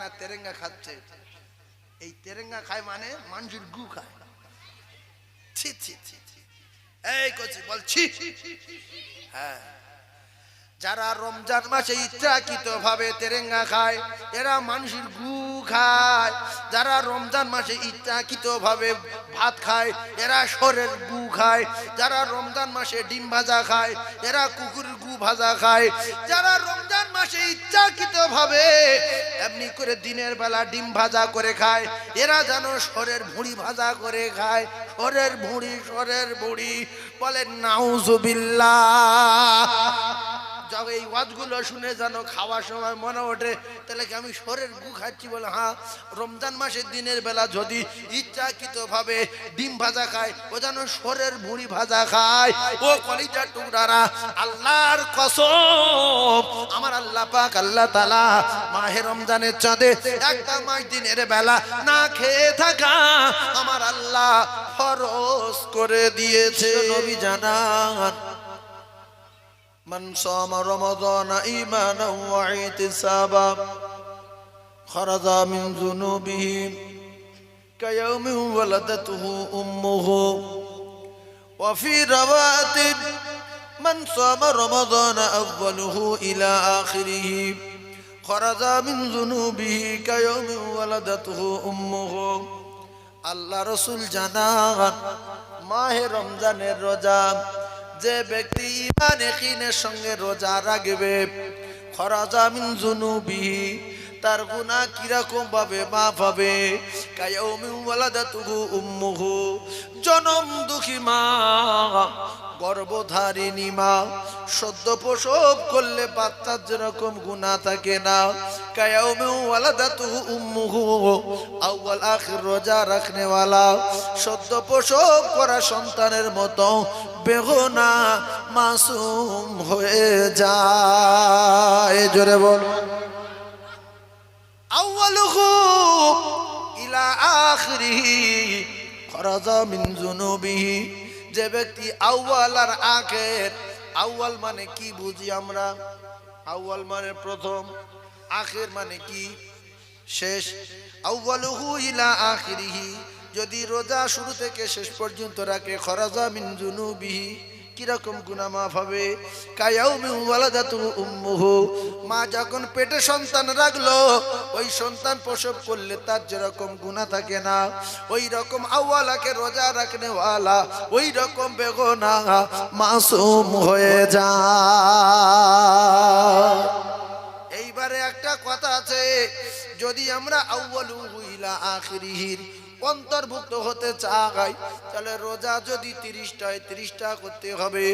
না তেরেঙ্গা খাচ্ছে। এই তেরেঙ্গা খায় মানে মানুষের গু খায়। ছি ছি ছি ছি, এই কচি বলছি। হ্যাঁ, যারা রমজান মাসে ইচ্ছাকৃত ভাবে তেরেঙ্গা খায় এরা মানুষের গু খায়। যারা রমজান মাসে ইচ্ছাকৃত ভাবে ভাত খায় এরা শোরের গু খায়। যারা রমজান মাসে ডিম ভাজা খায় এরা কুকুরের গু ভাজা খায়। যারা রমজান মাসে ইচ্ছাকৃত ভাবে এমনি করে দিনের বেলা ডিম ভাজা করে খায় এরা যেন শোরের ভুঁড়ি ভাজা করে খায়। শোরের ভুঁড়ি, শোরের ভুঁড়ি, বলেন নাউজুবিল্লাহ। যখন এই ওয়াজগুলো শুনে যেন খাওয়ার সময় মনে ওঠে তাহলে কি আমি শোরের গু খাচ্ছি? বলে হ্যাঁ, রমজান মাসের দিনের বেলা যদি ইচ্ছাকৃত ভাবে ডিম ভাজা খায় ও যেন শোরের ভুঁড়ি ভাজা খায়। ও কলিজার টুকরারা, আল্লাহর কসম, আমার আল্লাহ পাক আল্লাহ তাআলা মাহে রমজানের চাঁদে একটা মাস দিনের বেলা না খেয়ে থাকা আমার আল্লাহ ফরজ করে দিয়েছে। নবী জানান, মান সামা রমাদানা ঈমানান ওয়া ইহতিসাবা খারাজা মিন যুনুবিহি কায়াউমিন ওয়ালাদাতুহু উম্মুহু ওয়া ফি রাওয়াতিন মান সামা রমাদানা আউওয়ালুহু ইলা আখিরিহি খারাজা মিন যুনুবিহি কায়াউমিন ওয়ালাদাতুহু উম্মুহু। আল্লাহ রাসূল জানান, মাহে রমজানের রোজা যে ব্যক্তি ঈমান ইয়াকিনের সঙ্গে রোজা রাখবে, খরাজা মিন যুনুবিহি, তার গুনাহ কিরকম ভাবে মাফ হবে? কায়াউমিন ওয়ালাদাতুহু উম্মুহু, জনম দুঃখী মা, গর্ভধারিণী মা, সদ্য প্রসব করলে বাচ্চার যেরকম গুনাহ থাকে না, কায়াউমিন ওয়ালাদাতুহু উম্মুহু, আউয়াল আখির রোজা রাখনে ওয়ালা সদ্য প্রসব করা সন্তানের মতো বেগুনাহ মাসুম হয়ে যায়। জোরে বলো, আউয়ালুহু ইলা আখিরিহি খরাজা মিন যুনুবিহি। যে ব্যক্তি আউয়াল আর আখির, আউয়াল মানে কি বুঝি আমরা? আউয়াল মানে প্রথম, আখির মানে কি? শেষ। আউয়ালুহু ইলা আখিরিহি, যদি রোজা শুরু থেকে শেষ পর্যন্ত রাখে, খরাজা মিন যুনুবিহি, কিরকম গুনাহ মাফ হবে? কায়াউমিন ওয়ালাদাতুহু উম্মুহু, মা যখন পেটে সন্তান রাখলো ওই সন্তান প্রসব করলে তার যেরকম গুনাহ থাকে না, ওই রকম আউয়ালাকে রোজা রাখনে ওয়ালা ওই রকম বেগুনাহ মাসুম হয়ে যায়। এইবারে একটা কথা আছে, যদি আমরা আউয়ালুহু ইলা আখিরিহির অন্তর্ভুক্ত হতে চাই তাহলে রোজা যদি 30টা হয় 30টা করতে হবে,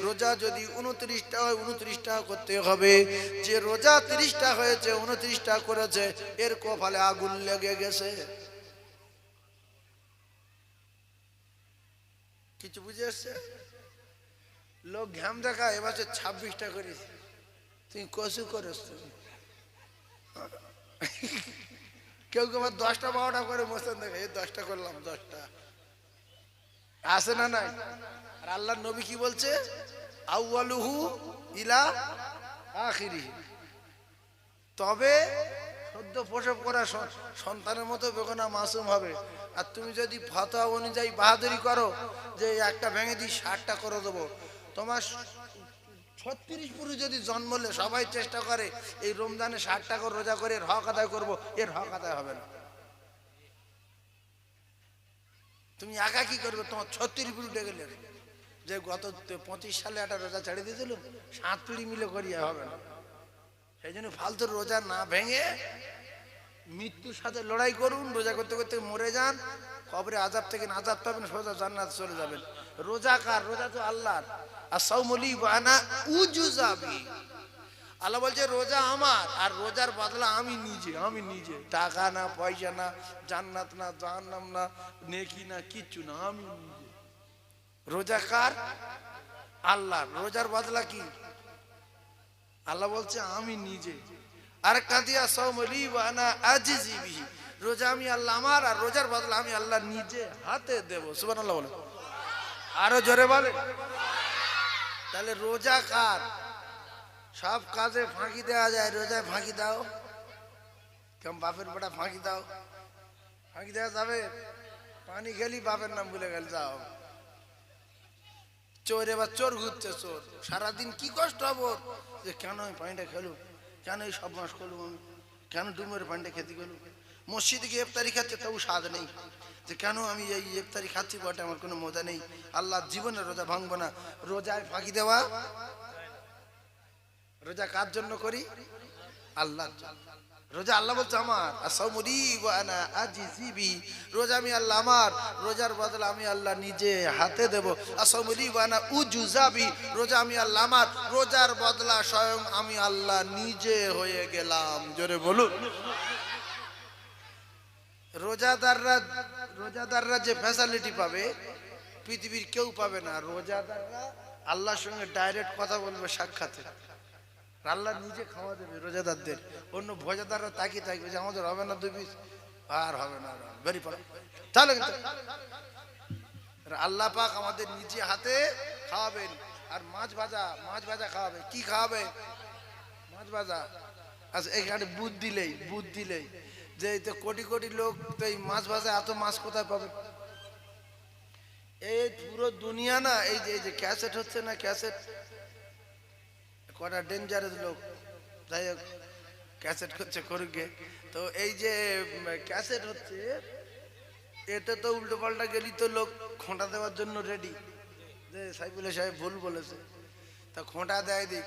রোজা যদি 29টা হয় 29টা করতে হবে। যে রোজা 30টা হয়েছে 29টা করেছে এর কপালে আগুন লেগে গেছে। কিছু বুঝে আসছে? লোক ঘাম দেখা এবার 26টা করেছে, তুমি কসু করেছ। কেউ কেউ 10টা 12টা করে মোস্তান দেখে, এই 10টা করলাম, 10টা আসে না নাই? আর আল্লাহর নবী কি বলছে? আউয়ালুহু ইলা আখিরিহি। তবে সদ্য প্রসব করা সন্তানের মতো বেগুনাহ মাসুম হবে। আর তুমি যদি ফতোয়া অনুযায়ী বাহাদুরি করো যে একটা ভেঙে দিই 60টা করে দেবো, তোমার 36 পুরুষ যদি জন্মলে সবাই চেষ্টা করে এই রমজানে 60টা করে রোজা করে এর হক আদায় করবো, এর হক আদায় হবে না। তুমি একা কি করবে? তোমার 36 পুরুষ ডেকে নেবে যে গত 25 সালে একটা রোজা ছেড়ে দিয়েছিল, 7 পিঁড়ি মিলে করিয়া হবে না। সেই জন্য ফালতু রোজা না ভেঙে মৃত্যুর সাথে লড়াই করুন। রোজা করতে করতে মরে যান, কবরে আযাব থেকে নাজাত পাবেন, সোজা জান্নাত চলে যাবেন। রোজা কার? রোজা তো আল্লাহর। আস-সাওমু লি ওয়া আনা উজযা বিহি। আল্লাহ বলছে রোজা আমার, আর রোজার বদলা আমি নিজে। আমি নিজে, টাকা না, পয়সা না, জান্নাত না, জাহান্নাম না, নেকি না, কিচ্ছু না, আমি নিজে। রোজা কার? আল্লাহর। রোজার বদলা কি? আল্লাহ বলছে আমি নিজে। আরেকটা দিয়া সাওমু লি ওয়া আনা আজজি বিহি, রোজা আমি আল্লাহ আমার, আর রোজার বদলা আমি আল্লাহ নিজে হাতে দেব। সুবহানাল্লাহ বলে, আরো জোরে বলে। তাহলে রোজা কার? সব কাজে ফাঁকি দেওয়া যায়, রোজায় ফাঁকি দাও? কেমন বাপের বেটা ফাঁকি দাও, ফাঁকি দেওয়া যাবে? পানি খেলি বাপের নাম ভুলে গেল, যাও। চোর এবার চোর ঘুরছে, চোর সারাদিন কি কষ্ট হবো যে কেন আমি পানিটা খেলুম, কেন এই সব মাস করলুম, আমি কেন ডুমের পানিটা খেতে গেলুম। মসজিদে গিয়ে ইফতারি খাচ্ছে তাও স্বাদ নেই, যে কেন আমি এই ইফতারি খাচ্ছি বটে, আমার কোনো মজা নেই। আল্লাহ জীবনে রোজা ভাঙবো না। রোজায় ফাঁকি দেওয়া, রোজা কার জন্য করি? আল্লাহর জন্য। রোজা আল্লাহ বলছে আমার, রোজা আমি আল্লাহ আমার, রোজার বদলা আমি আল্লাহ নিজে হাতে দেবো। রোজা আমি আল্লাহ আমার, রোজার বদলা স্বয়ং আমি আল্লাহ নিজে হয়ে গেলাম। জোরে বলুন। রোজাদাররা যে ফ্যাসিলিটি পাবে পৃথিবীর কেউ পাবে না। রোজাদাররা আল্লাহর সঙ্গে ডাইরেক্ট কথা বলবে সাক্ষাতে, আল্লাহ নিজে খাওয়া দেবে রোজাদারদের। অন্য ভোজাদাররা তাকিয়ে থাকবে যে আমাদের হবে না, দুই আর হবে না, বেরি পড়া তাহলে কিন্তু আল্লাহ পাক আমাদের নিজে হাতে খাওয়াবেন। আর মাছ ভাজা খাওয়াবে। কি খাওয়াবে? মাছ ভাজা। আচ্ছা, এখানে বুধ দিলেই যে কোটি কোটি লোক তো এই মাছ ভাজা এত মাছ কোথায় পাবে? এই পুরো দুনিয়া না, এই যে ক্যাসেট হচ্ছে না, ক্যাসেট কটা ডেঞ্জারাস লোক, যাই হোক ক্যাসেট করছে করুক। তো এই যে ক্যাসেট হচ্ছে, এটা তো উল্টো পাল্টা গেলি তো লোক খোঁটা দেওয়ার জন্য রেডি, যে সাইফুল সাহেব ভুল বলেছে, তা খোঁটা দেয় দিক।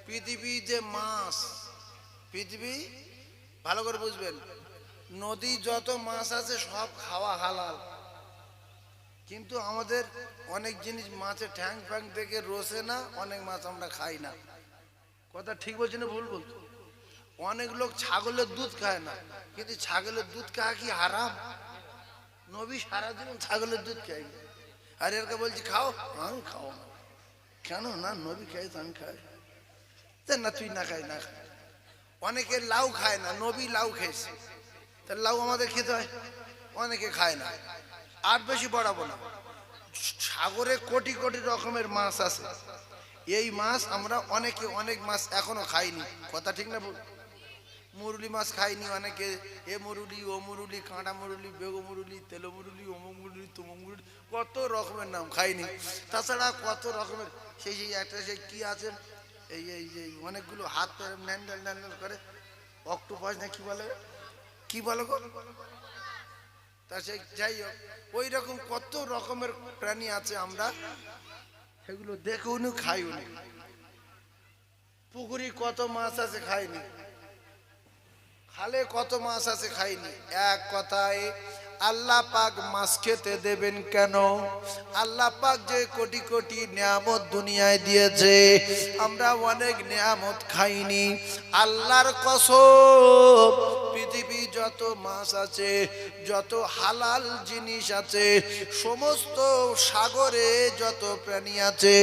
পৃথিবী যে মাছ, পৃথিবী ভালো করে বুঝবেন, নদী যত মাছ আছে সব খাওয়া হালাল, কিন্তু আমাদের অনেক জিনিস মাছের ঠ্যাং ফ্যাং থেকে রোসে না, অনেক মাছ আমরা খাই না। কথা ঠিক বলছি না ভুল বলছি? অনেক লোক ছাগলের দুধ খায় না, কিন্তু ছাগলের দুধ খাওয়া কি হারাম? নবী সারাদিন ছাগলের দুধ খাই, আর এরকে বলছি খাও, আমি খাও না। কেন না? নবী খাই তো আমি খাই না, তুই না খাই না খাই। অনেকে লাউ খায় না, নবী লাউ খেয়েছে, তাহলে লাউ আমাদের খেতে হয়। অনেকে খায় না। আর বেশি বাড়াবো না, সাগরে কোটি কোটি রকমের মাছ আছে, এই মাছ আমরা অনেকে অনেক মাছ এখনো খাইনি। কথা ঠিক না? মুরুলি মাছ খাইনি অনেকে, এ মুরুলি ও মুরুলি, কাঁটা মুরুলি, বেগো মুরুলি, তেলো মুরুলি, অমুক মুরুলি, তুমুক মুরুলি, কত রকমের নাম খাইনি। তাছাড়া কত রকমের সেই একটা সেই কি আছে, এই এই যে অনেকগুলো হাত ন্যান্ডেল ন্যান্ডেল করে, অক্টোপাস না কি বলে গো, তা সেই যাই হোক, ওই রকম কত রকমের প্রাণী আছে, আমরা সেগুলো দেখেও নি খাইও নি। পুকুরি কত মাছ আছে খাইনি, খালে কত মাছ আছে খাইনি। এক কথায় আল্লাহ পাক মাছ খেতে দেবেন কেন? আল্লাহ পাক যে কোটি কোটি নিয়ামত দুনিয়ায় দিয়েছে, আমরা অনেক নিয়ামত খাইনি। আল্লাহর কসম, পৃথিবী যত মাছ আছে, যত হালাল জিনিস আছে, সমস্ত সাগরে যত প্রাণী আছে,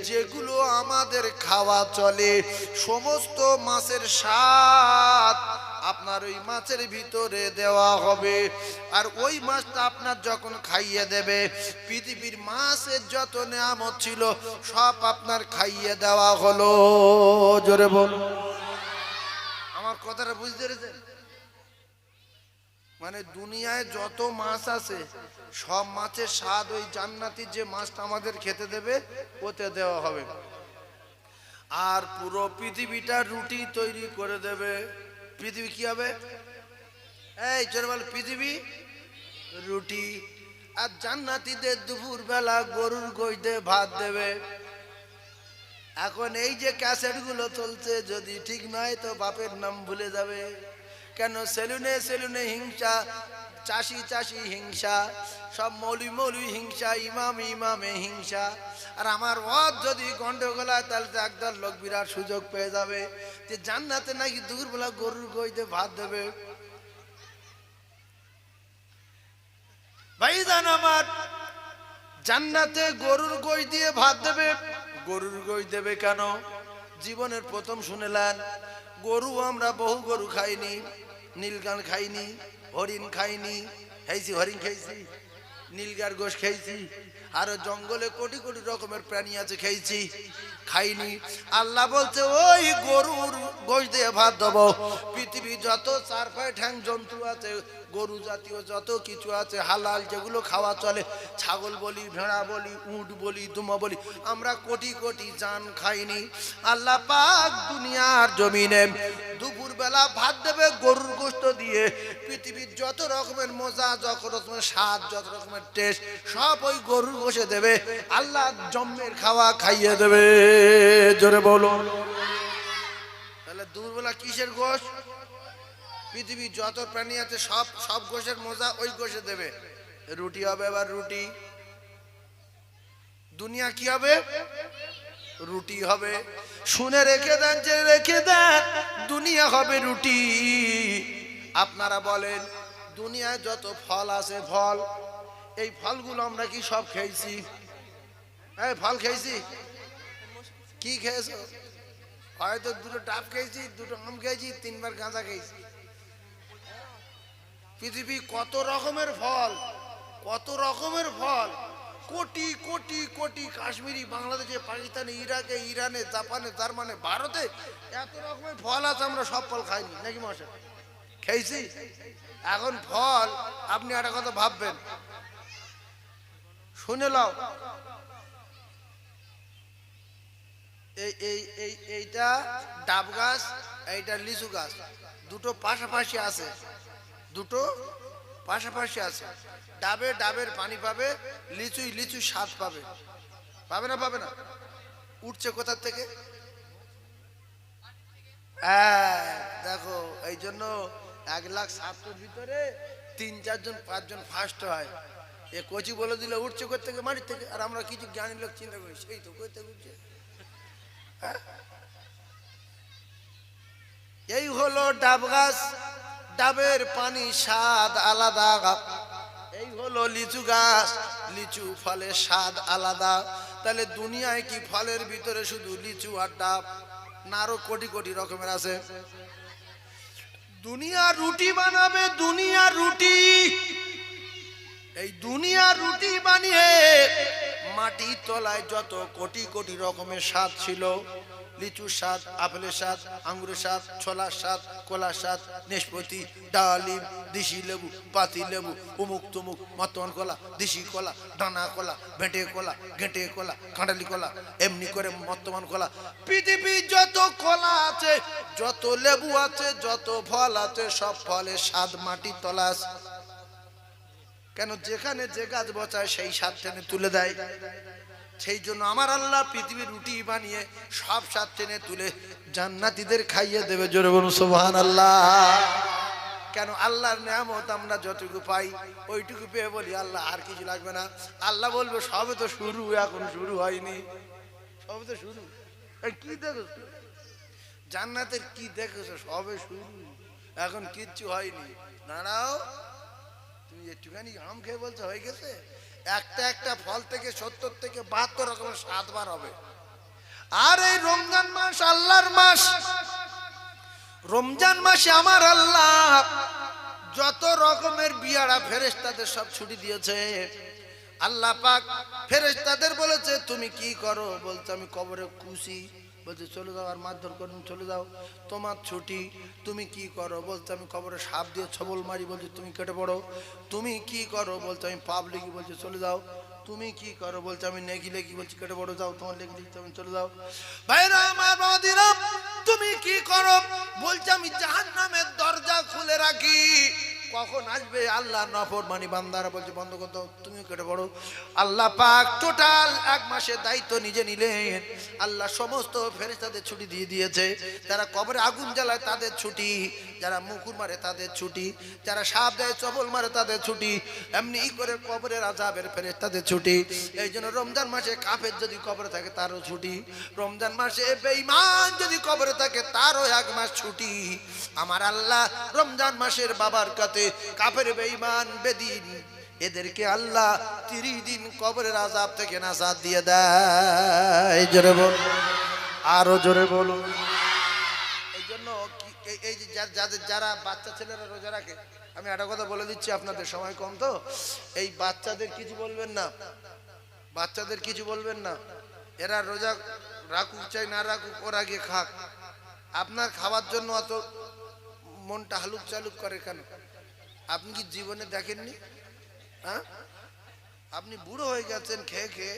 যেগুলো আমাদের খাওয়া চলে, সমস্ত মাছের স্বাদ আপনার ওই মাছের ভিতরে দেওয়া হবে। আর ওই মাছটা আপনার যখন খাইয়ে দেবে, পৃথিবীর মাছের যত নিয়ামত ছিল সব আপনার খাইয়ে দেওয়া হলো। জোরে বল। আমার কথাটা বুঝতে পেরেছেন? মানে দুনিয়ায় যত মাছ আছে সব মাছের স্বাদ ওই জান্নাতি যে মাছটা আমাদের খেতে দেবে ওতে দেওয়া হবে। আর পুরো পৃথিবীটা রুটি তৈরি করে দেবে। পৃথিবী কি হবে? এই জোরে বল, পৃথিবী রুটি। আর জান্নাতীদের দুপুর বেলা গরুর গোশত দিয়ে ভাত দেবে। এখন এই যে ক্যাসেট গুলো চলছে, যদি ঠিক নয় তো বাপের নাম ভুলে যাবে। কেন? সেলুনে সেলুনে হিংসা, চাষি চাষি হিংসা, সব মৌলবি হিংসা, ইমামে হিংসা। আর আমার ওয়াজ যদি গন্ডগোল হয় তাহলে তো একদল লোক বিরাট সুযোগ পেয়ে যাবে যে জান্নাতে নাকি দুপুরবেলা গরুর গোশত ভাত দেবে। ভাইজান আমার, জান্নাতে গরুর গোশত দিয়ে ভাত দেবে। গরুর গোশত দেবে কেন? জীবনের প্রথম শুনেলেন, গরু আমরা বহু গরু খাইনি, নীলগান খাইনি, হরিণ খাইনি, খাইছি হরিণ খাইছি, নীলগার গোশ খেয়েছি, আর জঙ্গলে কোটি কোটি রকমের প্রাণী আছে খেয়েছি, খাইনি। আল্লাহ বলছে ওই গরুর গোশ দিয়ে ভাত দেবো। পৃথিবী যত চার পায়ে ঠ্যাং জন্তু আছে, গরু জাতীয় যত কিছু আছে হালাল, যেগুলো খাওয়া চলে, ছাগল বলি, ভেড়া বলি, উট বলি, দুমা বলি, আমরা কোটি কোটি জান খাইনি। আল্লাহ পাক দুনিয়ার জমিনে দুপুর বেলা ভাত দেবে গরুর গোশত দিয়ে। পৃথিবীর যত রকমের মজা, যত রকমের স্বাদ, যত রকমের টেস্ট, সব ওই গরুর গোশে দেবে। আল্লাহ জম্মের খাওয়া খাইয়ে দেবে। জোরে বলো। তাহলে দুপুরবেলা কিসের গোশ? পৃথিবীর যত প্রাণী আছে সব সব গোশের মজা ওই গোশে দেবে। রুটি হবে, আবার রুটি। দুনিয়া কি হবে? রুটি হবে। শুনে রেখে দেন, যে রেখে দেন, দুনিয়া হবে রুটি। আপনারা বলেন দুনিয়ায় যত ফল আছে, ফল, এই ফলগুলো আমরা কি সব খেয়েছি? হ্যাঁ, ফল খেয়েছি। কি খেয়েছো? হয়তো দুটো ডাব খেয়েছি, দুটো আম খেয়েছি, তিনবার গাঁজা খেয়েছি। পৃথিবী কত রকমের ফল, কত রকমের ফল, কোটি কোটি কোটি। কাশ্মীরি, বাংলাদেশে, পাকিস্তানে, ইরাকে, ইরানে, জাপানে, জার্মানে, ভারতে এত রকমের ফল আছে, আমরা সব ফল খাইনি নাকি মশাই? খেয়েছি। এখন ফল, আপনি একটা কথা ভাববেন, শুনে নাও। এইটা ডাব গাছ, এইটা লিচু গাছ, দুটো পাশাপাশি আছে, দুটো পাশাপাশি আছে। ডাবে ডাবের পানি পাবে, লিচুই লিচু স্বাদ পাবে। পাবে না? পাবে না? উঠছে কোথা থেকে? হ্যাঁ, দেখো, এই জন্য 1,07,000 ভিতরে 3-4 জন 5 জন ফার্স্ট হয়। এ কোচি বলে দিলে উঠছে কোথা থেকে? মাটির থেকে। আর আমরা কিছু জ্ঞানী লোক চিন্তা করি সেই তো কোথা থেকে উঠছে। এই হলো ডাব গাছ, ডাবের পানি স্বাদ আলাদা। এই হলো লিচু গাছ, লিচু ফলের স্বাদ আলাদা। তাহলে দুনিয়ায় কি ফলের ভিতরে শুধু লিচু আর ডাব না আরো কোটি কোটি রকমের আছে? দুনিয়া রুটি বানাবে, দুনিয়া রুটি। এই দুনিয়া রুটি বানিয়ে মাটির তলায় যত কোটি কোটি রকমের স্বাদ ছিল, লিচুর স্বাদ, আপেলের স্বাদ, আঙ্গুরের স্বাদ, ছোলার স্বাদ, কলার স্বাদ, নাশপাতি, ডালিম, দেশি লেবু, পাতি লেবু, উমুক তুমুক, মতন কলা, দেশি কলা, ডানা কলা, বেঁটে কলা, ঘেঁটে কলা, কাঁঠালি কলা, এমনি করে মর্তমান কলা। পৃথিবীর যত কলা আছে, যত লেবু আছে, যত ফল আছে, সব ফলের স্বাদ মাটির তলা আছে। কেন? যেখানে যে গাছ বসায় সেই স্বাদ টেনে তুলে দেয়। সেই জন্য আমার আল্লাহ পৃথিবীর রুটি বানিয়ে সব স্বাদ টেনে তুলে জান্নাতীদের খাইয়ে দেবে। জোরে বলুন সুবহানাল্লাহ। কেন? আল্লাহর নেয়ামত আমরা যতটুকু পাই ওইটুকু পেয়ে বলি আল্লাহ আর কিছু লাগবে না। আল্লাহ বলবে সবে তো শুরু, এখন শুরু হয়নি, সবে তো শুরু। কি দেখেছো জান্নাতের? কি দেখেছো? সবে শুরু, এখন কিচ্ছু হয়নি। দাঁড়াও, তুমি একটুখানি আম খেয়ে বলছো হয়ে গেছে? একটা একটা ফল থেকে 70 থেকে 72 রকমের স্বাদ বার হবে। আর এই রমজান মাস আল্লাহর মাস, রমজান মাসে আমার আল্লাহ যত রকমের বিয়ারা ফেরেশতাদের সব ছুটি দিয়েছে। আল্লাহ পাক ফেরেশতাদের বলেছে তুমি কি করো? বলছে আমি কবরে খুশি। বলছে চলে যাও, আর মারধর করুন, চলে যাও, তোমার ছুটি। তুমি কি করো? বলছে আমি কবরে সাপ দিয়ে ছবল মারি। বলছে তুমি কেটে পড়ো। তুমি কি করো? বলছে আমি পাপ লিখি। বলছে চলে যাও। তুমি কি করো? বলছে আমি নেকি লেখি। বলছি কেটে পড়ো, যাও, তোমার লেখি লিখতে আমি চলে যাও। ভাইরা আমার, বাবাদিরা, তুমি কি করো? বলছে আমি জাহান্নামের দরজা খুলে রাখি। কখন আসবে আল্লাহ নাফরমানি বান্দারা? বলছে বন্ধ কর দাও, তুমিও কেটে পড়ো। আল্লাহ পাক টোটাল 1 মাসের দায়িত্ব নিজে নিলেন। আল্লাহ সমস্ত ফেরেশতাদের ছুটি দিয়ে দিয়েছে। যারা কবরে আগুন জ্বালায় তাদের ছুটি, যারা মুকুর মারে তাদের ছুটি, যারা সাপ দেয় চবল মারে তাদের ছুটি, এমনি করে কবরের আযাবের ফেরেশতাদের ছুটি। এই জন্য রমজান মাসে কাফের যদি কবরে থাকে তারও ছুটি। রমজান মাসে বেঈমান যদি কবরে থাকে তারও 1 মাস ছুটি। আমার আল্লাহ রমজান মাসের বাবার কাছে কাফের বেঈমান বেদিন এদেরকে আল্লাহ 30 দিন কবরের আযাব থেকে নাজাত দিয়ে দেয়। জোরে বল, আরো জোরে বলো। এই জন্য এই যে যাদের যারা বাচ্চা ছেলেরা রোজা রাখে, আমি একটা কথা বলে দিচ্ছি, আপনাদের সময় কম তো, এই বাচ্চাদের কিছু বলবেন না, বাচ্চাদের কিছু বলবেন না, এরা রোজা রাখুক চাই না রাখুক, ওরা গিয়ে খাক। আপনার খাওয়ার জন্য অত মনটা হালুক চালুক করে কেন? আপনি কি জীবনে দেখেননি? হ্যাঁ, আপনি বুড়ো হয়ে গেছেন খেয়ে খেয়ে,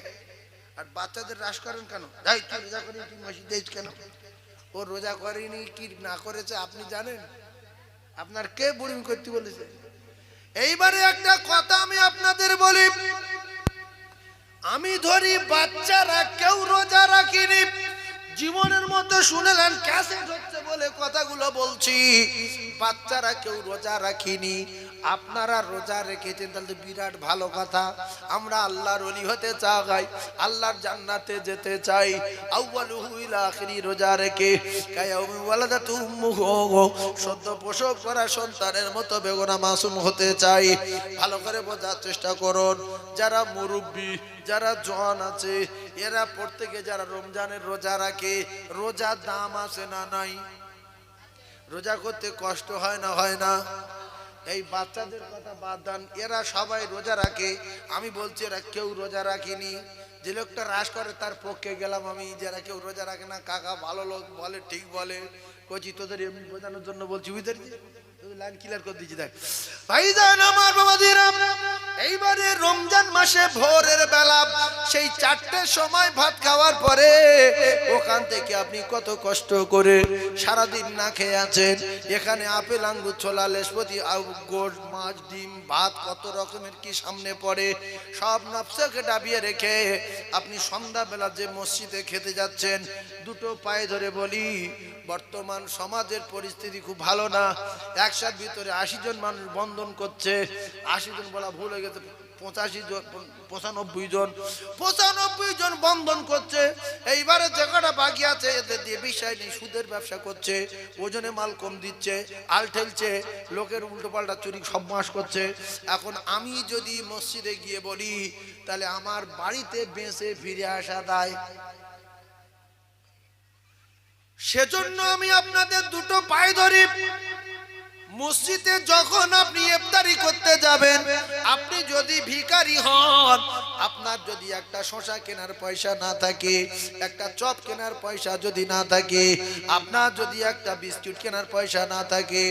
আর বাচ্চাদের হ্রাস করেন কেন? যাই তুই রোজা করিনি, তুই মসজিদে কেন? ও রোজা করেনি কি না করেছে আপনি জানেন? আপনার কে বুড়িমি করতে বলেছে? এইবারে একটা কথা আমি আপনাদের বলি, আমি ধরি বাচ্চারা কেউ রোজা রাখিনি, জীবনের মধ্যে শুনেলেন ক্যাসেট হচ্ছে বলে কথাগুলো বলছি, বাচ্চারা কেউ রোজা রাখিনি, আপনারা রোজা রেখেছেন, তাহলে বিরাট ভালো কথা। আমরা আল্লাহর ওলি হতে চাই, আল্লাহর জান্নাতে যেতে চাই। আউয়ালুহু ইলা আখিরি রোজা রেখে কায়াউমি ওয়ালাদাতু উম্মুহু, সদ্য প্রসব করা সন্তানের মতো বেগনা মাসুম হতে চাই। ভালো করে বোঝার চেষ্টা করুন, যারা মুরব্বী যারা জওয়ান আছে, এরা প্রত্যেকে যারা রমজানের রোজা রাখে, রোজার দাম আছে না নাই? রোজা করতে কষ্ট হয় না হয় না? এই বাচ্চাদের কথা বাদ দেন, এরা সবাই রোজা রাখে। আমি বলছি এরা কেউ রোজা রাখেনি। যে লোকটা হ্রাস করে তার পক্ষে গেলাম আমি, যারা কেউ রোজা রাখে না। কাকা ভালো লোক বলে, ঠিক বলে, কচি তোদের এমনি বোঝানোর জন্য বলছি, বুঝতে লাইন ক্লিয়ার করে দিচ্ছি। দেখ ভাইজান আমার বাবাদিরা, এইবারে রমজান মাসে ভোরের বেলা সেই 4টের সময় ভাত খাওয়ার পরে ওখান থেকে আপনি কত কষ্ট করে সারাদিন না খেয়ে আছেন। এখানে আপেল আঙ্গুর ছোলা লেশপতি গোট মাছ ডিম ভাত কত রকমের কি সামনে পড়ে, সব নফসকে ডাবিয়ে রেখে আপনি সন্ধ্যাবেলা যে মসজিদে খেতে যাচ্ছেন, দুটো পায়ে ধরে বলি, বর্তমান সমাজের পরিস্থিতি খুব ভালো না। একসাথে ভিতরে 80 জন মানুষ বন্ধন করছে, 80 জন বলা ভুল হয়ে গেছে, 95 জন বন্ধন করছে। এইবারে যে কটা বাকি আছে এদের দিয়ে বিষয় নেই, সুদের ব্যবসা করছে, ওজনে মাল কম দিচ্ছে, আল ঠেলছে, লোকের উল্টো পাল্টা চুরি সব মাস করছে। এখন আমি যদি মসজিদে গিয়ে বলি, তাহলে আমার বাড়িতে বেঁচে ফিরে আসা দায়। সেজন্য আমি আপনাদের দুটো পায়ে ধরি, মসজিদে যখন আপনি ইফতারি করতে যাবেন, আপনি যদি ভিখারি হন, আপনার যদি একটা শসা কেনার পয়সা না থাকে, একটা চপ কেনার পয়সা যদি না থাকে, আপনার যদি একটা বিস্কুট কেনার পয়সা না থাকে,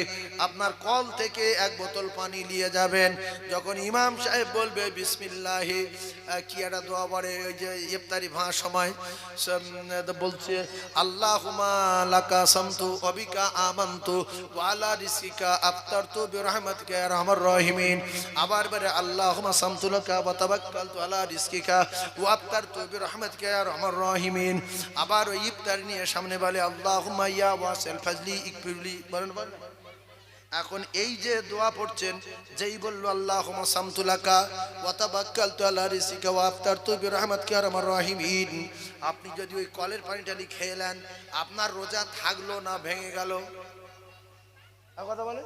আপনার কল থেকে এক বোতল পানি নিয়ে যাবেন। যখন ইমাম সাহেব বলবে বিসমিল্লাহি, কি একটা দোয়া পড়ে ওই যে ইফতারি ভাঙার সময় বলছে, আল্লাহুম্মা লাকা সামতু ওয়া বিকা আমানতু ওয়া আলা রিজিকা আফতারতু বিরহমাতিকা ইয়া আরহামার রাহিমিন। আবার বলে আল্লাহুম্মা সামতু লাকা ওয়া তাওয়াক্কালতু আলা রিজকিকা ওয়া আফতারতু বিরহমাতিকা ইয়া আরহামার রাহিমিন। আবার ওই ইফতার নিয়ে সামনে বলে আল্লাহুম্মা ইয়া ওয়াসিল ফাজলি ইকফিরলি। বলেন বলেন। এখন এই যে দোয়া পড়ছেন, যেই বলল আল্লাহুম্মা সামতু লাকা ওয়া তাওয়াক্কালতু আলা রিজকিকা ওয়া আফতারতু বিরহমাতিকা ইয়া আরহামার রাহিমিন, আপনি যদি ওই কলের পানিটা খেলেন, আপনার রোজা থাকলো না ভেঙে গেল? কথা বলে,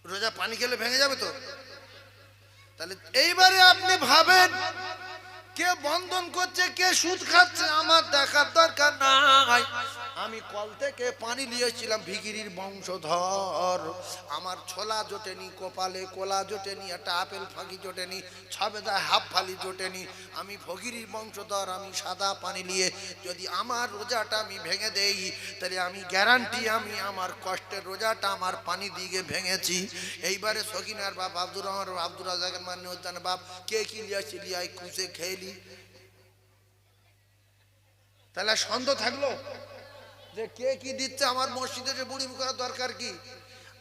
রোজা পানি খেলে ভেঙে যাবে তো? তাহলে এইবারে আপনি ভাবেন, কে বন্ধন করছে কে সুদ খাচ্ছে আমার দেখার দরকার নাই। আমি কল থেকে পানি নিয়েছিলাম, ভিখিরির বংশধর, আমার ছোলা জোটেনি, কপালে কোলা জোটেনি, একটা আপেল ফাঁকি জোটেনি, ছবেদা হাফ ফালি জোটেনি, আমি ফকিরির বংশধর, আমি সাদা পানি নিয়ে যদি আমার রোজাটা আমি ভেঙে দেই, তাহলে আমি গ্যারান্টি আমি আমার কষ্টের রোজাটা আমার পানি দিয়ে ভেঙেছি। এইবারে সকিনার বাপ আব্দুর রহমান আব্দুর রাজাকের মানে হচ্ছে বাপ, কে কি লিয়াছি লিয়াই খুঁজে খেয়েলি, তাহলে সন্দেহ থাকলো যে কে কি দিচ্ছে। আমার মসজিদে যে বুড়ি করার দরকার কি?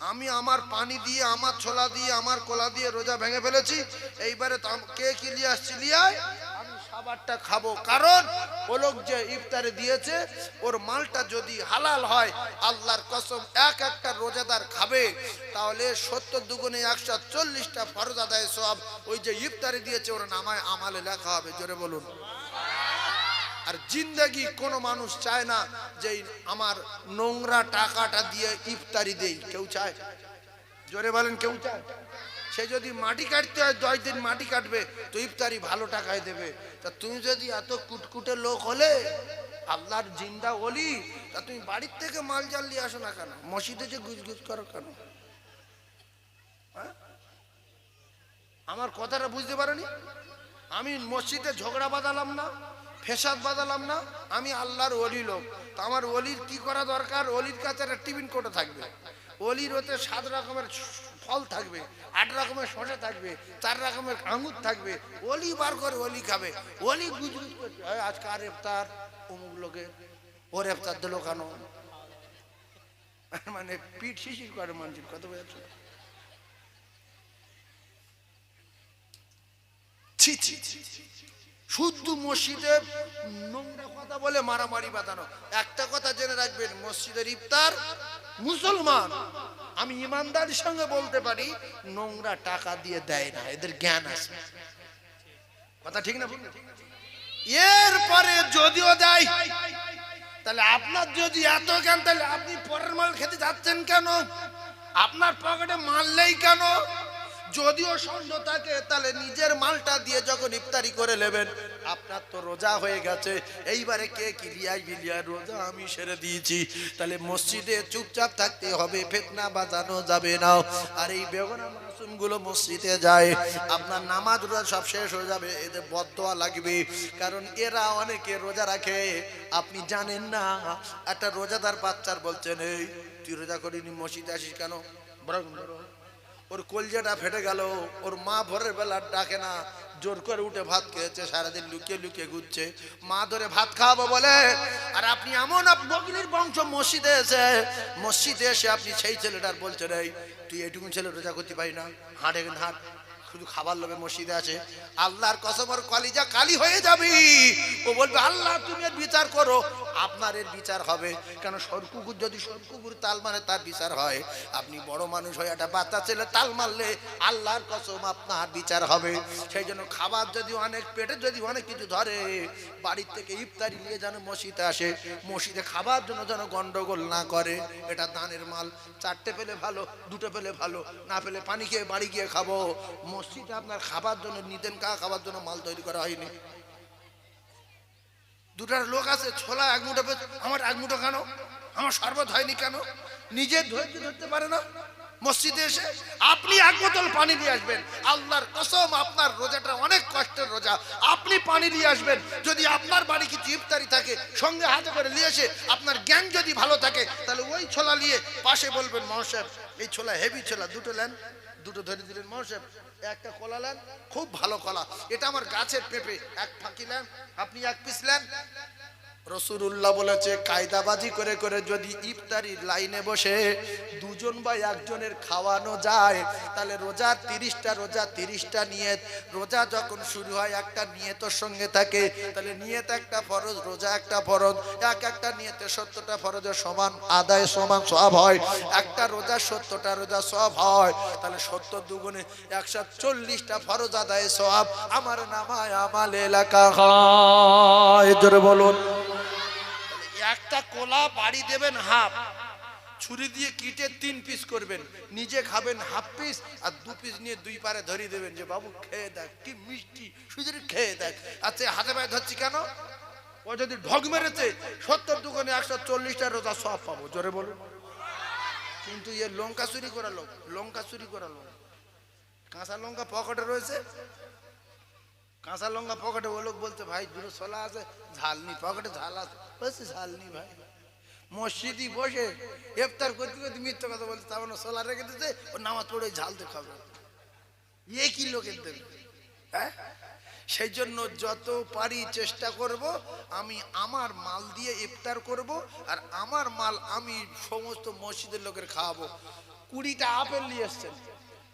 আমি আমার পানি দিয়ে, আমার ছোলা দিয়ে, আমার কোলা দিয়ে রোজা ভেঙে ফেলেছি। এইবারে কে কি লিয়ে আসছি লিয়ায়, আমি খাবারটা খাবো। কারণ ও লোক যে ইফতারে দিয়েছে, ওর মালটা যদি হালাল হয়, আল্লাহর কসম এক একটা রোজাদার খাবে, তাহলে 70 দুগুণে 140টা ফরজ আদায় সওয়াব ওই যে ইফতারে দিয়েছে ওর নামায় আমালে লেখা হবে। জোরে বলুন। আর জিন্দেগি কোনো মানুষ চায় না যে আমার নোংরা টাকাটা দিয়ে ইফতারি দেই, কেউ চায়? জোরে বলেন, কেউ চায়? সে যদি মাটি কাটতে হয় 10 দিন মাটি কাটবে, তো ইফতারি ভালো টাকায় দেবে। তা তুমি যদি এত কুটকুটে লোক হলে, আল্লাহর জিন্দা ওলি, তা তুমি বাড়ির থেকে মাল জাল নিয়ে আসো না কেন? মসজিদে যে গুজগুজ করো কেন? আমার কথাটা বুঝতে পারোনি? আমি মসজিদে ঝগড়া বাঁধালাম না, ফেসাদ বাঁধালাম না, আমি আল্লাহর ওলি লোক। তা আমার ওলির কি করা দরকার? ওলির কাছে একটা টিফিন কোটা থাকবে, ওলির ওতে 7 রকমের ফল থাকবে, 8 রকমের শসা থাকবে, 4 রকমের আঙুর থাকবে। ওলি বার করে ওলি খাবে। ওলি গুজগুজ করছে, আজকে আর ইফতার অমুক লোকের, ওর ইফতার দিল কেন? মানে পিঠ শিশির করে মানুষের, কত বোঝাচ্ছে? শুদ্ধ মসজিদে নোংরা কথা বলে মারামারি বাঁধানো। একটা কথা জেনে রাখবেন, মসজিদের ইফতার মুসলমান, আমি ইমানদারির সঙ্গে বলতে পারি, নোংরা টাকা দিয়ে দেয় না, এদের জ্ঞান আছে। কথা ঠিক না? এরপরে যদিও দেয়, তাহলে আপনার যদি এত জ্ঞান, তাহলে আপনি পরের মাল খেতে যাচ্ছেন কেন? আপনার পকেটে মাল নেই কেন? যদিও সন্দেহ থাকে, তাহলে নিজের মালটা দিয়ে যখন ইফতারি করে নেবেন, আপনার তো রোজা হয়ে গেছে। এইবারে কে কি লিয়াই বিলিয়া, রোজা আমি সেরে দিয়েছি। তাহলে মসজিদে চুপচাপ থাকতে হবে, ফিতনা বাজানো যাবে না। আর এই বেগুনা মাসুম গুলো মসজিদে যায়, আপনার নামাজ রোজা সব শেষ হয়ে যাবে, এদের বদদোয়া লাগবে। কারণ এরা অনেকে রোজা রাখে, আপনি জানেন না। একটা রোজাদার বাচ্চার বলছেন, এই তুই রোজা করিনি, মসজিদে আসিস কেন? ওর কলজাটা ফেটে গেল, ওর মা ভোরের বেলা ডাকে না, জোর করে উঠে ভাত খেয়েছে, সারাদিন লুকিয়ে লুকিয়ে ঘুরছে, মা ধরে ভাত খাওয়াবো বলে। আর আপনি এমন বগলির বংশ, মসজিদে এসে আপনি সেই ছেলেটার বলছেন, এই তুই এটুকু ছেলে রোজা করতে পারি না, হাঁটে হাঁট, শুধু খাবার লোভে মসজিদে আছে। আল্লাহর কসম, ওর কলিজা কালি হয়ে যাবে। ও বলবে, আল্লাহ তুমি এর বিচার করো। আপনার এর বিচার হবে কেন? সরকুকুর যদি সরকুকুর তাল মারে, তার বিচার হয়। আপনি বড় মানুষ হয়ে একটা বাচ্চা ছেলে তাল মারলে, আল্লাহর কসম আপনার বিচার হবে। সেই জন্য খাবার যদি অনেক, পেটে যদি অনেক কিছু ধরে, বাড়ির থেকে ইফতারি নিয়ে যেন মসজিদে আসে, মসজিদে খাবার জন্য যেন গন্ডগোল না করে। এটা দানের মাল, 4টে পেলে ভালো, 2টো পেলে ভালো, না পেলে পানি খেয়ে বাড়ি গিয়ে খাবো। মসজিদে আপনার খাবার জন্য, নিতেন কা খাবার জন্য মাল তৈরি করা হয়নি। 2টার লোক আছে, ছোলা 1 মুঠো, আমার 1 মুঠো কেন? আমার শরবত হয়নি কেন? নিজে ধরতে পারে না। মসজিদে এসে আপনি 1 বোতল পানি দিয়ে আসবেন, আল্লাহর কসম আপনার রোজাটা অনেক কষ্টের রোজা, আপনি পানি দিয়ে আসবেন। যদি আপনার বাড়ি কিছু ইফতারি থাকে, সঙ্গে হাতে করে নিয়ে এসে, আপনার জ্ঞান যদি ভালো থাকে, তাহলে ওই ছোলা নিয়ে পাশে বলবেন, মহাশয় এই ছোলা হেভি ছোলা, 2টো নেন। 2টো ধরে দিলেন, মহাশয় একটা কলা নেন, খুব ভালো কলা, এটা আমার গাছের পেঁপে, 1 ফাঁকি নেন, আপনি 1 পিস নেন। রাসূলুল্লাহ বলেছে, কায়দাবাজি করে করে যদি ইফতারির লাইনে বসে 2জন বা 1জনের খাওয়ানো যায়, তাহলে রোজা 30টা, রোজা 30টা নিয়ত। রোজা যখন শুরু হয়, একটা নিয়তের সঙ্গে থাকে, তাহলে নিয়ত একটা ফরজ, রোজা একটা ফরজ। একটা নিয়তে 70টা ফরজের সমান আদায়, সমান সওয়াব হয়। একটা রোজা 70টা রোজা সওয়াব হয়, তাহলে 70 দুগুণে 140টা ফরজ আদায় সওয়াব আমার নামায় আমালে লেখা হয়। জোরে বলুন। একটা কোলা বাড়ি দেবেন হাফ, ছুরি দিয়ে কিটে 3 পিস করবেন, নিজে খাবেন হাফ পিস, আর 2 পিস নিয়ে 2 পারে ধরিয়ে দেবেন যে বাবু খেয়ে দেখ কি মিষ্টি, শুধু খেয়ে দেখ। আচ্ছা হাতে পায়ে ধরছি কেন? ও যদি ঢগ মেরেছে 70 দুগুণে 140টা রোজা সওয়াব পাবো। জোরে বলুন। কিন্তু এ লঙ্কা চুরি করা লোক, লঙ্কা চুরি করা লোক, কাঁচা লঙ্কা পকেটে রয়েছে, কাঁচা লঙ্কা পকেটে, ও লোক বলছে, ভাই 2 ছোলা আছে, ঝাল নি, পকেটে ঝাল আছে, বলছে ঝাল নি ভাই। মসজিদে বসে ইফতার করতে করতে মিথ্যা কথা বলছে, তার মানে ছোলা রেখে দিতে, ও নামাজ পড়ে ঝাল দিয়ে খাবে। এ কি লোকের দেবে? হ্যাঁ, সেই জন্য যত পারি চেষ্টা করব, আমি আমার মাল দিয়ে ইফতার করব, আর আমার মাল আমি সমস্ত মসজিদের লোকের খাওয়াবো। 20টা আপেল নিয়ে এসছেন,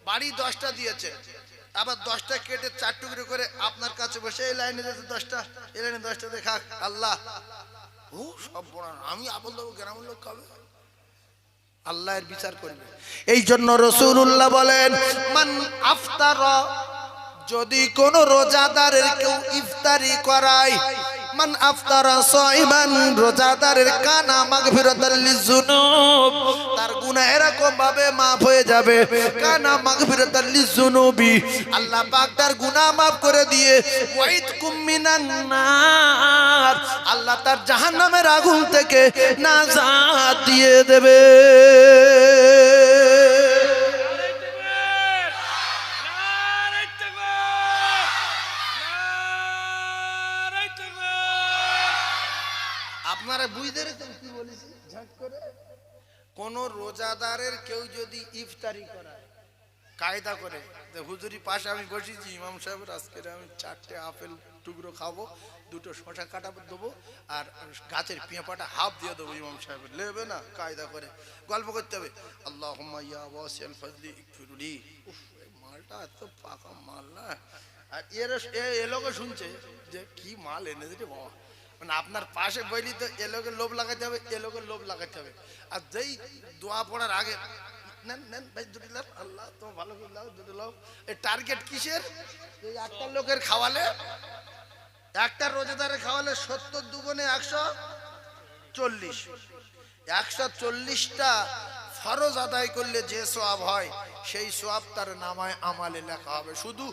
বাড়ি 10টা দিয়েছেন, আবার 10টা কেটে 4 টুকরো করে আপনার কাছে বসে, এই লাইনে যেতে 10টা, এই লাইনে 10টা দেখা, আল্লাহ ও সব বড়, আমি আপেল দেবো, গ্রামের লোক খাবে, আল্লাহর বিচার করবে। এই জন্য রাসূলুল্লাহ বলেন, মান আফতারা, যদি কোন রোজাদারের কেউ ইফতারি করায়, মান আফতারা সাইমান রোজাদারের কানা মাগফিরাতাল লিযুনুব তার গুনাহ এরকম ভাবে maaf হয়ে যাবে কানা মাগফিরাতাল লিযুনুবি আল্লাহ পাক তার গুনাহ maaf করে দিয়ে ওয়াইদকুম মিনান নার আল্লাহ তার জাহান্নামের আগুন থেকে নাজাত দিয়ে দেবে আপনারা বুঝতে পেরেছেন কি বলেছি ঝাট করে কোন রোজাদারের কেউ যদি ইফতারি করায় কায়দা করে যে হুজুরি পাশে আমি বসেছি ইমাম সাহেবের আজকে আমি 4টে আপেল টুকরো খাবো 2টো শসা কাটা দেবো আর গাছের পেঁপাটা হাফ দিয়ে দেবো ইমাম সাহেবের নেবে না কায়দা করে গল্প করতে হবে আল্লাহুম্মা ইয়া ওয়াসিআল ফাজলি ইগফিরলি উফ এই মালটা এত পাকা মাল না আর এ লোক শুনছে যে কি মাল এনেছে রে বাবা মানে আপনার পাশে বইলি তো এ লোকের লোভ লাগাতে হবে এ লোকের লোভ লাগাতে হবে আর যেই দোয়া পড়ার আগে নেন নেন ভাই দুটি লাভ আল্লাহ তো ভালো করে লাভ দুটি লাভ এই টার্গেট কিসের এই একটা লোকের খাওয়ালে একটা রোজাদারের খাওয়ালে 70 দুগুণে 140 140টা ফরজ আদায় করলে যে সওয়াব হয় সেই সওয়াব তার নামায় আমালে লেখা হবে শুধু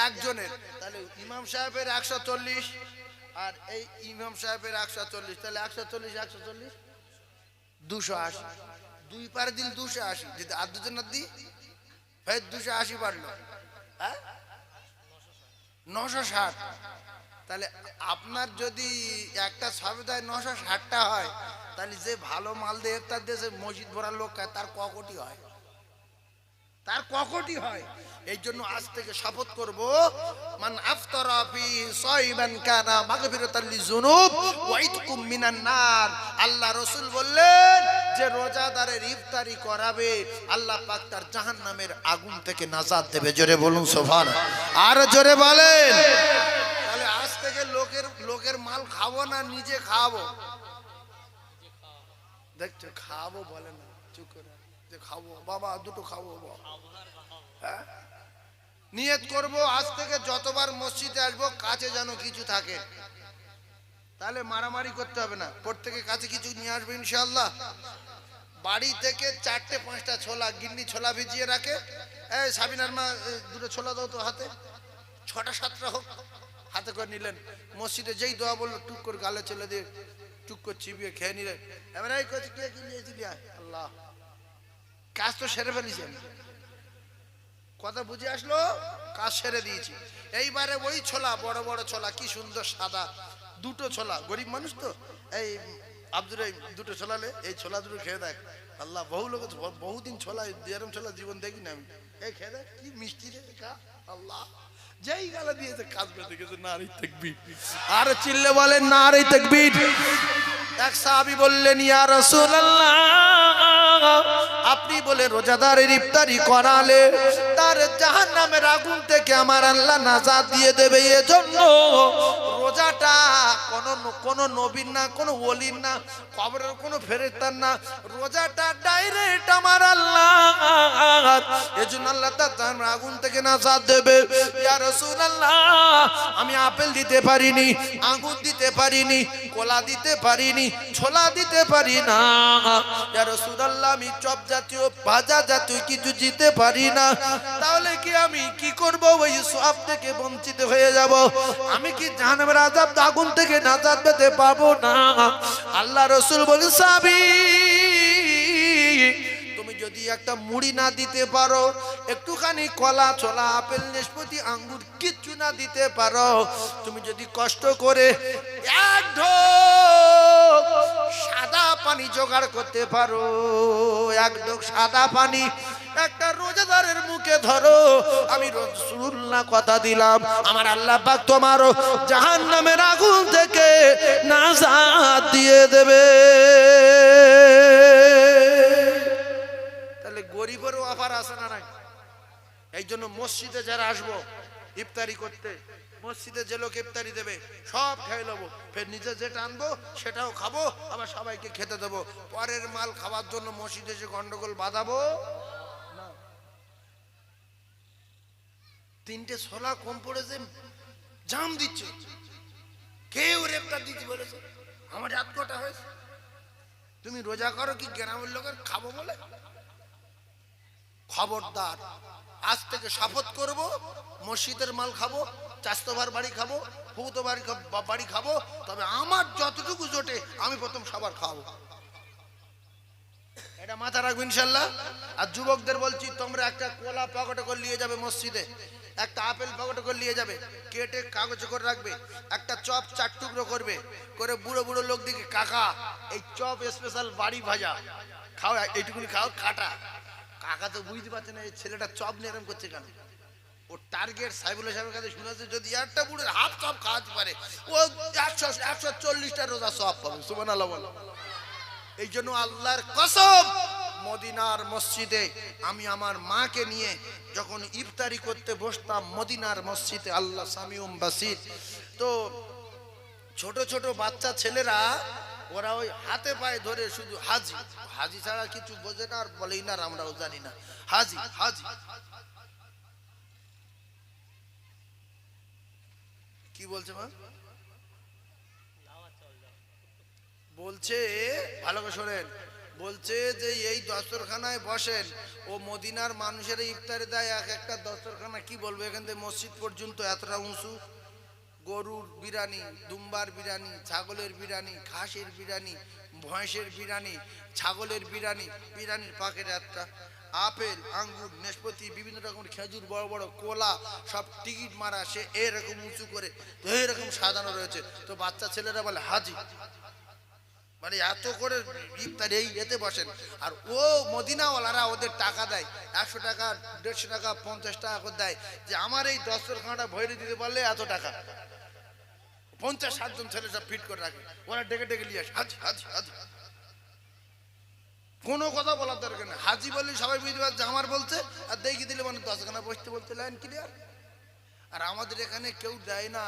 একজনের তাহলে ইমাম সাহেবের 140 আর এই ইমাম সাহেবের 140 তাহলে 140 140 280 দুই পারে দিল 280 যদি আর দুজন না দি ভাই 280 বাড়লো হ্যাঁ 960 তাহলে আপনার যদি একটা সবেদায় 960টা হয় তাহলে যে ভালো মাল দিয়ে ইফতার দেশে মসজিদ ভরা লোক তার ক কোটি হয় তার ক কোটি হয় এই জন্য আজ থেকে শপথ করব মান আফতারা ফি সাইবান কানা মাগফিরাতাল লিযুনুব ওয়া ইতকুম মিনান নার আল্লাহ রাসূল বললেন যে রোজাদারের ইফতারি করাবে আল্লাহ পাক তার জাহান্নামের আগুন থেকে নাজাত দেবে জোরে বলুন সুবহানাল্লাহ আর জোরে বলেন তাহলে আজ থেকে লোকের মাল খাবো না নিজে খাবো দেখছো খাবো বলে না চুপ করে যে খাবো বাবা দুটো খাবো হ্যাঁ নিয়ত করব আজ থেকে যতবার মসজিদে আসবো কাছে যেন কিছু থাকে তাহলে মারামারি করতে হবে না প্রত্যেকের কাছে কিছু নিয়ে আসবে ইনশাআল্লাহ বাড়ি থেকে 4টে 5টা ছোলা গিন্নি ছোলা ভিজিয়ে রাখে এই সাবিনার মা দুটো ছোলা দাও তো হাতে 6টা 7টা হোক হাতে করে নিলেন মসজিদে যেই দোয়া বললো টুক করে গালে চলে দিয়ে টুক করে চিবিয়ে খেয়ে নিলেন এবার এই কচি কে কি নিয়েছিলি আল্লাহ কাজ তো সেরে ফেলেছি আমি কথা বুঝে আসলো কাজ সেরে দিয়েছি এইবারে ওই ছোলা বড় বড় ছোলা কি সুন্দর সাদা দুটো ছোলা গরিব মানুষ তো এই আব্দুর এই দুটো ছোলালে এই ছোলা দুটো খেয়ে দেখ আল্লাহ বহু লোক বহুদিন ছোলা এরম ছোলা জীবন দেখি না আমি এই খেয়ে দেখ কি মিষ্টি রে খা আল্লাহ যেই গালা দিয়েছে কাজ করে দেখেছে নারী তাকবীর আর চিল্লে বলেন নারী তাকবীর এক সাহাবী বললেন ইয়া রাসূলুল্লাহ আপনি বলে রোজাদারের ইফতারি করালে তার জাহান্নামের আগুন থেকে আমার আল্লাহ নাজাত দিয়ে দেবে এজন্য রোজাটা কোন নবীর না কোন ওলির না কবরের কোন ফেরেশতার না রোজাটা ডাইরেক্ট আমার আল্লাহ এজন্য আল্লাহ তার আগুন থেকে নাজাত দেবে ইয়া রাসূলুল্লাহ আমি আপেল দিতে পারিনি আঙ্গুর দিতে পারিনি কলা দিতে পারিনি ছোলা দিতে পারি না ইয়া রাসূলুল্লাহ আমি চপ জাতীয় ভাজা জাতীয় কিছু দিতে পারি না তাহলে কি আমি কি করব ওই সওয়াব থেকে বঞ্চিত হয়ে যাব আমি কি জাহান্নামের আযাব আগুন থেকে নাজাত পেতে পাবো না আল্লাহ রাসূল বলেন সাহাবী তুমি যদি একটা মুড়ি না দিতে পারো একটুখানি কলা ছোলা আপেল নাশপাতি আঙ্গুর কিচ্ছু না দিতে পারো তুমি যদি কষ্ট করে এক ঢোক সাদা পানি জোগাড় করতে পারো এক ঢোক সাদা পানি একটা রোজাদারের মুখে ধরো আমি রাসূলুল্লাহ কথা দিলাম আমার আল্লাহ পাক তোমার জাহান্নামের আগুন থেকে নাজাত দিয়ে দেবে তাহলে গরিবেরও অফার আছে না নাই এই জন্য মসজিদে যারা আসবো ইফতারি করতে মসজিদে যে লোক ইফতারি দেবে সব খেয়ে নেবো ফের নিজে যেটা আনবো সেটাও খাবো আবার সবাইকে খেতে দেবো পরের মাল খাওয়ার জন্য মসজিদে যে গন্ডগোল বাঁধাবো না 3টে ছোলা কম পড়েছে জাম দিচ্ছে কেউ ইফতার দিতে বলেছে? আমার রাত কটা হয়েছে? তুমি রোজা করো কি গ্রামের লোকের খাবো বলে? খবরদার, আজ থেকে শপথ করব, মসজিদের মাল খাবো, চাস্তোভার বাড়ি খাবো, ফুতো বাড়ি খাবো, তবে আমার যতটুকু জোটে আমি প্রথম সবার খাওয়াবো। এটা মাথা রাখবো ইনশাল্লাহ। আর যুবকদের বলছি, তোমরা একটা কলা পকেটে করে নিয়ে যাবে মসজিদে, একটা আপেল পকেটে করে নিয়ে যাবে, কেটে কাগজে করে রাখবে, একটা চপ 4 টুকরো করবে, করে বুড়ো বুড়ো লোক দিকে, কাকা এই চপ স্পেশাল বাড়ি ভাজা খাও, এইটুকুনি খাও খাটা। কাকা তো বুঝতে পারছে না এই ছেলেটা চপ নিয়ে এরকম করছে কেন। ও টার্গেট সাইবুল্লাহ সাহেবের কাছে শুনেছে, যদি একটা বুড়োর হাফ চপ খাওয়াতে পারে ও 140টা রোজা সওয়াব পাবে। সুবহানাল্লাহ বলো। এই জন্য আল্লাহর কসম, মদিনার মসজিদে আমি আমার মাকে নিয়ে যখন ইফতারি করতে বসতাম মদিনার মসজিদে, আল্লাহ সামিউম বাসির, তো ছোট ছোট বাচ্চা ছেলেরা ওরা ওই হাতে পায়ে ধরে শুধু হাজি হাজি ছাড়া কিছু বোঝে না, আর বলেই না, আমরাও জানি না, হাজি হাজি। কি বলছে মা? বলছে, ভালো করে শোনেন, বলছে যে এই দস্তরখানায় বসেন, ও মদিনার মানুষের ইফতারে দেয় এক একটা দস্তরখানা, কি বলবো, এখান থেকে মসজিদ পর্যন্ত এতটা উঁচু, গরুর বিরিয়ানি, দুম্বার বিরিয়ানি, ছাগলের বিরিয়ানি, খাসির বিরিয়ানি, ভৈঁসের বিরিয়ানি, ছাগলের বিরিয়ানি, বিরিয়ানির পাকেট একটা, আপেল, আঙ্গুর, নাশপাতি, বিভিন্ন রকমের খেজুর, বড় বড় কোলা, সব টিকিট মারা, সে এরকম উঁচু করে এরকম সাজানো রয়েছে। তো বাচ্চা ছেলেরা বলে হাজি, মানে এত করে ইফতার এই এতে বসেন। আর ও মদিনাওয়ালারা ওদের টাকা দেয়, 100 টাকা, 150 টাকা, 50 টাকা করে দেয়, যে আমার এই দস্তরখানাটা ভরে দিতে পারলে এত টাকা। 50-60 জন ছেলে সব ফিট করে রাখে, ওরা ডেকে ডেকে নিয়ে আসে হাজি হাজি হাজি। কোনো কথা বলার দরকার নেই, হাজি বললে সবাই বুঝতে পারছে আমার বলছে, আর দেখি দিলে মানে 10খানা বসতে বলতে লাইন ক্লিয়ার। আর আমাদের এখানে কেউ দেয় না,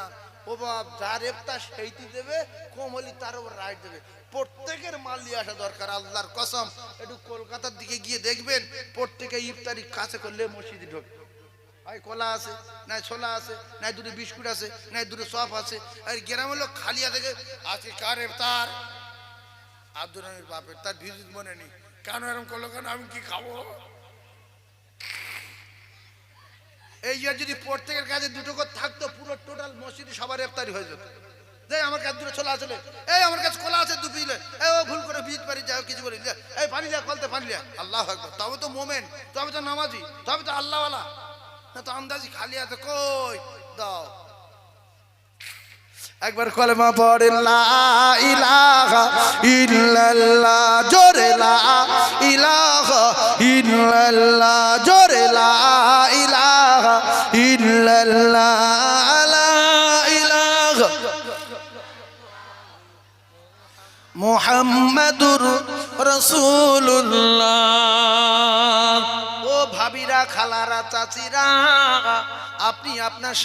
ও বাপ, যার ইফতার সেইটি দেবে, কম হলে তার উপর রাইট দেবে। প্রত্যেকের মাল নিয়ে আসা দরকার, আল্লাহর কসম। একটু কলকাতার দিকে গিয়ে দেখবেন, প্রত্যেকে ইফতারি কাছে করলে মসজিদে ঢোকে, হয় কলা আছে, নাই ছোলা আছে, নাই দুটো বিস্কুট আছে, নাই দুটো চপ আছে। আর গ্রামের লোক খালিয়া থেকে আজকে কার ইফতার? আব্দুর রহিমের বাপের, তার ভিজিট মনে নেই, কেন এরকম করলো, কেন আমি কি খাবো? এই যে যদি প্রত্যেকের কাছে দুটো করে থাকতো, পুরো টোটাল মসজিদে সবার ইফতারি হয়ে যেত। আমার কাছে দুটো ছোলা আছে, এই আমার কাছে কলা আছে 2 পিস, এই ও ভুল করে ভিজিট পারি, যাও কিছু বলি, এই পানি যা, কলতে পানি যা। আল্লাহু আকবার, তবে তো মোমেন, তবে তো নামাজি, তবে তো আল্লাহওয়ালা, না তো আন্দাজি খালি আছে। কই দাও একবার কলেমা পড়ে, লা ইলাহা ইল্লাল্লাহ, জোরে লা ইলাহা ইল্লাল্লাহ, জোরে লা ইলাহা ইল্লাল্লাহ, লা ইলাহা মুহাম্মাদুর রাসূলুল্লাহ। ও ভাবিরা, খালারা, চাচিরা, আপনি আপনার